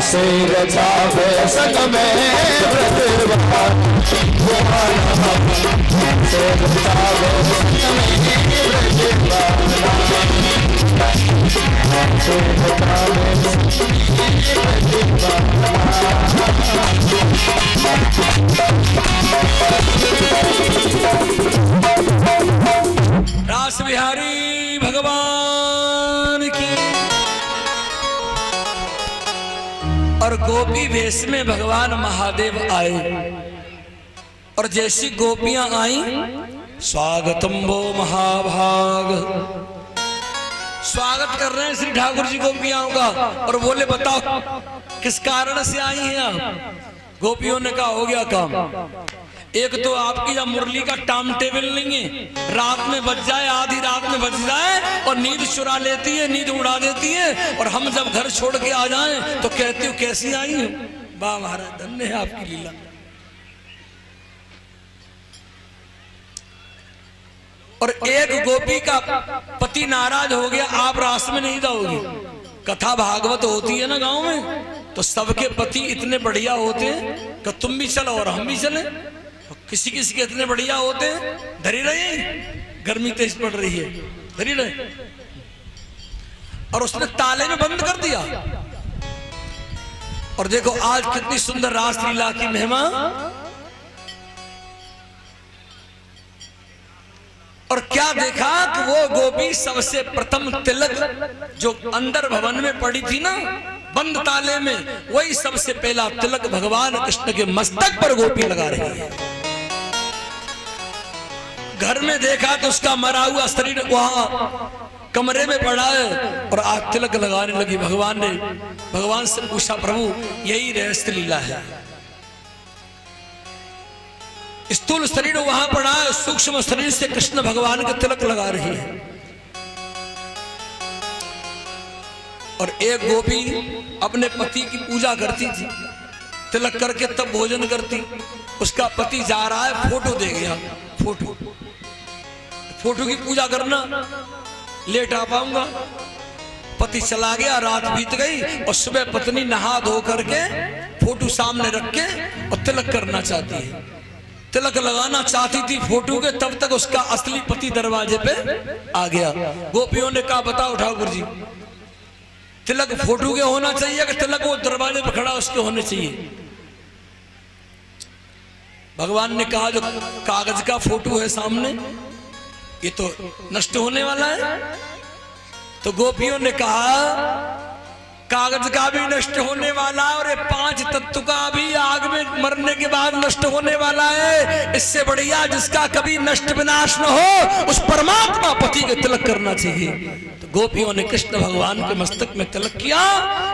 [SPEAKER 3] से रचावे संग में ब्रजवान। से रचावे संग में ब्रजवान। से रचावे
[SPEAKER 1] रास बिहारी भगवान की। और गोपी वेश में भगवान महादेव आए और जैसी गोपियां आई स्वागतम वो महाभाग। स्वागत कर रहे हैं श्री ठाकुर जी गोपियां का और बोले बताओ किस कारण से आई हैं आप। गोपियों ने कहा हो गया काम। एक तो आपकी या मुरली का टाइम टेबल नहीं है, रात में बज जाए आधी रात में बज जाए और नींद चुरा लेती है, नींद उड़ा देती है। और हम जब घर छोड़ के आ जाएं तो कहती हूँ कैसी आई हूँ। वाह महाराज धन्य है आपकी लीला। और एक गोपी का पति नाराज हो गया, आप रास में नहीं जाओगी। कथा भागवत होती है ना गांव में, तो सबके पति इतने बढ़िया होते हैं कि तुम भी चलो और हम भी चले। किसी किसी के इतने बढ़िया होते हैं धरी रहे, गर्मी तेज पड़ रही है धरी रहे, और उसने ताले में बंद कर दिया। और देखो आज कितनी सुंदर रास लीला की महिमा। और क्या देखा कि वो गोपी सबसे प्रथम तिलक जो अंदर भवन में पड़ी थी ना बंद ताले में, वही सबसे पहला तिलक भगवान कृष्ण के मस्तक पर गोपी लगा रही है। घर में देखा तो उसका मरा हुआ शरीर वहां कमरे में पड़ा है और आज तिलक लगाने लगी। भगवान से पूछा प्रभु यही रहस्य लीला है। स्थूल शरीर वहां पड़ा है, सूक्ष्म शरीर से कृष्ण भगवान के तिलक लगा रही है। और एक गोपी अपने पति की पूजा करती थी, तिलक करके तब भोजन करती। उसका पति जा रहा है, फोटो दे गया। फोटो की पूजा करना, लेट आ पाऊंगा। पति चला गया, रात बीत गई और सुबह पत्नी नहा धो करके फोटो सामने रख के और तिलक करना चाहती है, तिलक लगाना चाहती थी फोटो के, तब तक उसका असली पति दरवाजे पे आ गया। गोपियों ने कहा बताओ ठाकुर जी, तिलक फोटो के होना चाहिए कि तिलक वो दरवाजे पे खड़ा उसके होने चाहिए? भगवान ने कहा जो कागज का फोटो है सामने ये तो नष्ट होने वाला है। तो गोपियों ने कहा कागज का भी नष्ट होने वाला है और ये 5 तत्व का भी आग में मरने के बाद नष्ट होने वाला है। इससे बढ़िया जिसका कभी नष्ट विनाश न हो उस परमात्मा पति के तिलक करना चाहिए। तो गोपियों ने कृष्ण भगवान के मस्तक में तिलक किया,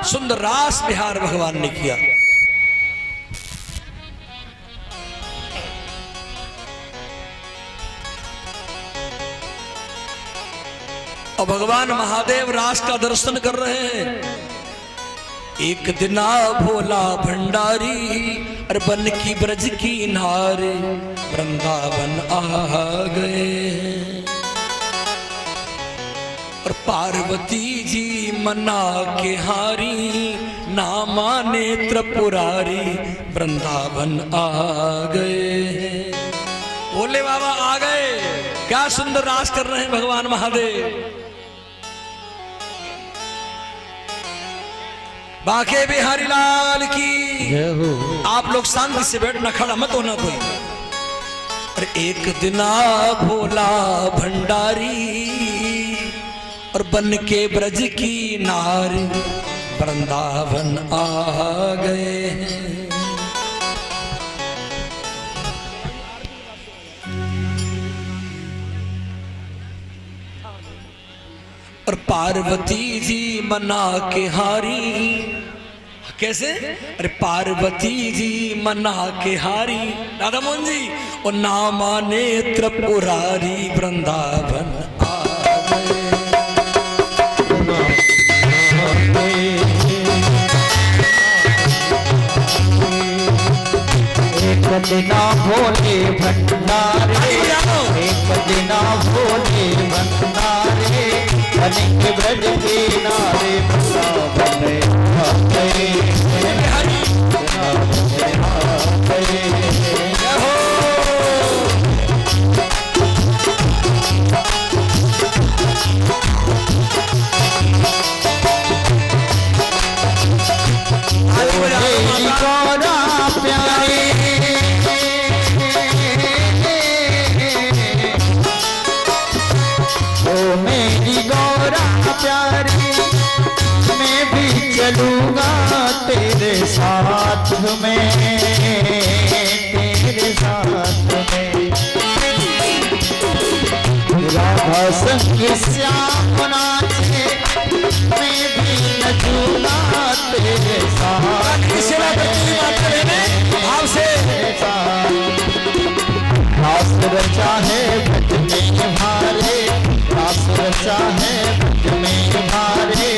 [SPEAKER 1] सुंदर रास विहार भगवान ने किया। और भगवान महादेव रास का दर्शन कर रहे हैं। एक दिना भोला भंडारी और बन की ब्रज की नारे वृंदावन आ गए और पार्वती जी मना के हारी ना माने त्रिपुरारी वृंदावन आ गए। भोले बाबा आ गए, क्या सुंदर रास कर रहे हैं भगवान महादेव। बाके बिहारी लाल की
[SPEAKER 2] जय हो।
[SPEAKER 1] आप लोग शांति से बैठना, खड़ा मत होना कोई। और एक दिना भोला भंडारी और बन के ब्रज की नारी वृंदावन आ गए। और पार्वती जी मना के हारी, कैसे? अरे पार्वती जी मना के हारी राधा मोहन जी और ना माने त्रिपुरारी वृंदावन आ गए।
[SPEAKER 3] एक दिना भोले भंडारे, एक दिना भोले भंडारे, अनेक ब्रज के नारे वृंदावन आ गए। चलूंगा तेरे साथ में, तेरे साथ में राधा संग श्याम नाचे, मैं भी नचूंगा तेरे साथ रास रचा है भज में भारे, रास रचा है भज में भारे,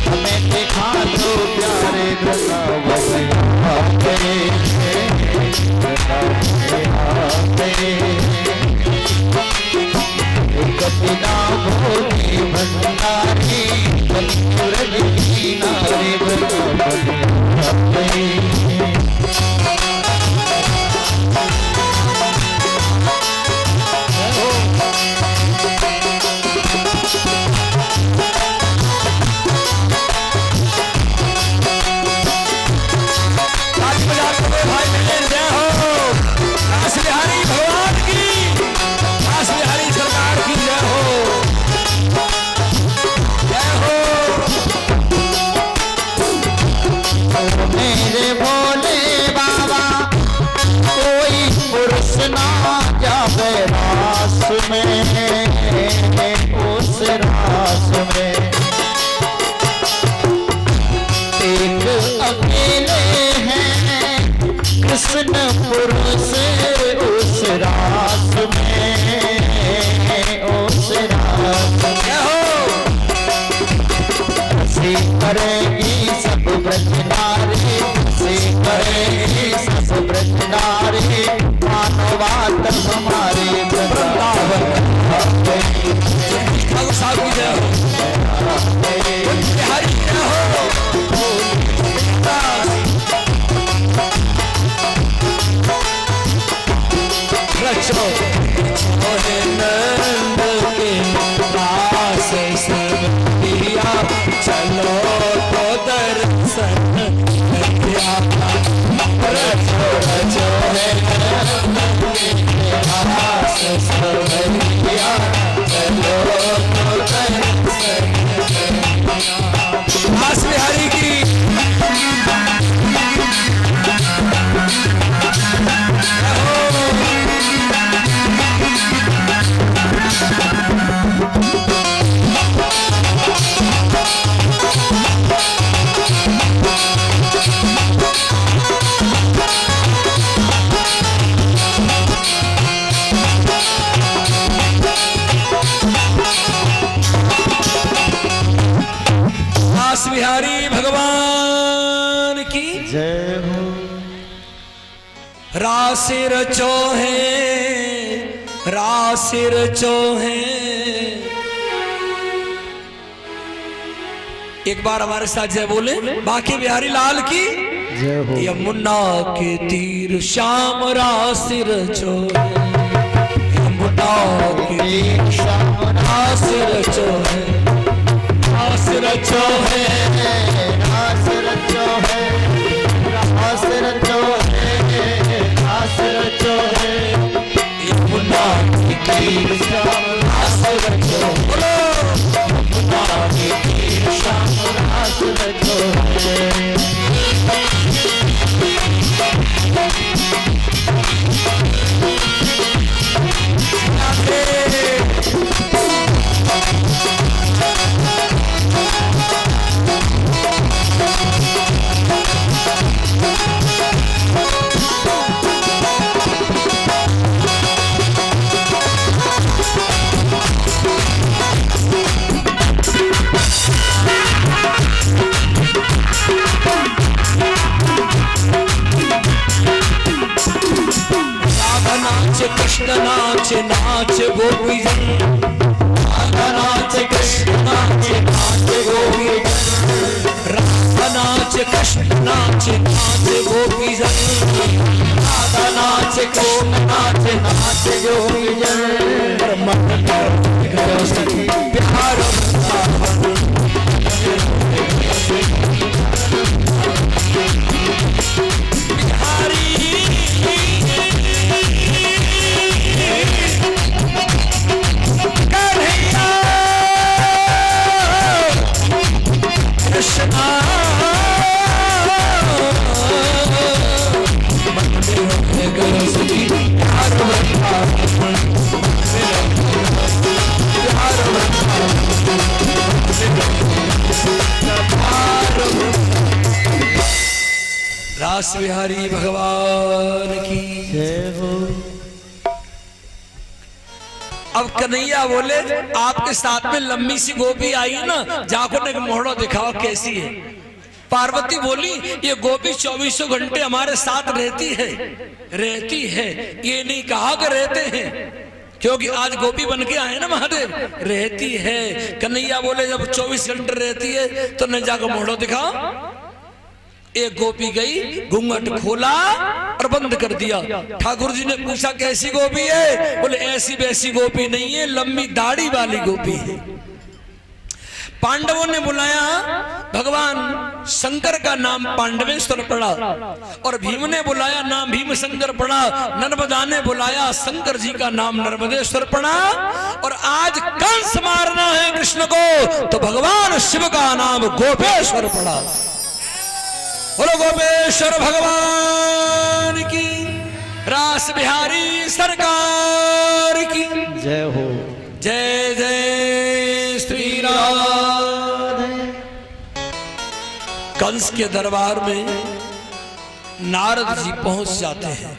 [SPEAKER 3] हमें देखा तो प्यारे वृंदावन आ गए, एक दिना भोले भंडारी बन ब्रज की नारे वृंदावन आ गए। उस रास में एक अकेले हैं कृष्ण पुरुष, उस रास में, उस रास में से करेगी सब ब्रज नारी, से करेगी सब ब्रज नारी, मानवात हमारे वृंदावन।
[SPEAKER 1] रचो है नंद के पास सब दिया चलो तो दर्शन दिया रचो रचो है नंद के पास सब दिया चलो तो दर्शन दास बिहारी की दास बिहारी भगवान की
[SPEAKER 3] जय हो।
[SPEAKER 1] राशि रचो है राशि रचो है। एक बार हमारे साथ जय बोले बाकी बिहारी लाल की
[SPEAKER 3] जय हो।
[SPEAKER 1] यमुना के तीर श्याम राशि रचो है यमुना के तीर श्याम राशि रचो है राशि रचो है
[SPEAKER 3] रास रचो है रास रचो है रास रचो है
[SPEAKER 1] यमुना के तीर
[SPEAKER 3] श्याम
[SPEAKER 1] रास रचो बोलो यमुना के तीर श्याम
[SPEAKER 3] रास रचो है।
[SPEAKER 1] कृष्ण नाच नाच गोपीजन राधा नाच कृष्ण नाच नाच गोपीजन राधा नाच कृष्ण नाच नाच गोपीजन राधा नाच कृष्ण नाच नाच गोपीजन करो सखी प्यार रास बिहारी भगवान की
[SPEAKER 3] जय हो।
[SPEAKER 1] अब कन्हैया बोले आपके साथ में लंबी सी गोपी आई है ना जाको ने मोहड़ा दिखाओ कैसी है। पार्वती बोली ये गोपी 24 घंटे हमारे साथ रहती है ये नहीं कहा कि रहते हैं क्योंकि आज गोपी बन के आए ना महादेव रहती है। कन्हैया बोले जब 24 घंटे रहती है तो न जाकर मोहड़ा दिखाओ। एक गोपी गई घूंघट खोला और बंद कर दिया। ठाकुर जी ने पूछा कैसी गोपी है? बोले ऐसी वैसी गोपी नहीं है लंबी दाढ़ी वाली गोपी है। पांडवों ने बुलाया भगवान शंकर का नाम पांडवेश्वर पड़ा और भीम ने बुलाया नाम भीम शंकर पड़ा। नर्मदा ने बुलाया शंकर जी का नाम नर्मदेश्वर पड़ा। और आज कंस मारना है कृष्ण को तो भगवान शिव का नाम गोपेश्वर पड़ा। बोलो गोपेश्वर भगवान की रास बिहारी सरकार की
[SPEAKER 3] जय हो।
[SPEAKER 1] जय जय श्री राधे। कंस के दरबार में नारद जी पहुंच जाते हैं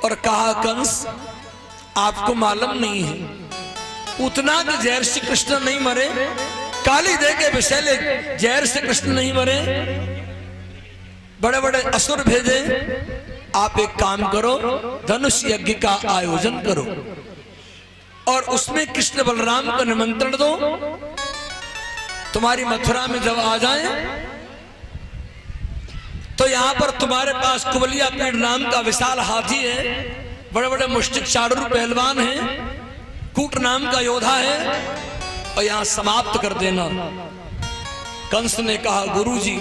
[SPEAKER 1] और कहा कंस आपको मालूम नहीं है उतना कि जहर से कृष्ण नहीं मरे, काली दे के विषैले जहर से कृष्ण नहीं मरे, बड़े बड़े असुर भेजे। आप एक काम करो धनुष यज्ञ का आयोजन करो और उसमें कृष्ण बलराम को निमंत्रण दो। तुम्हारी मथुरा में जब आ जाए तो तो यहाँ पर तुम्हारे पास कुबलिया पेड़ नाम का विशाल हाथी है, बड़े बड़े मुष्टिक चाड़ू पहलवान हैं, कूट नाम का योद्धा है, और यहाँ समाप्त कर देना। कंस ने कहा गुरुजी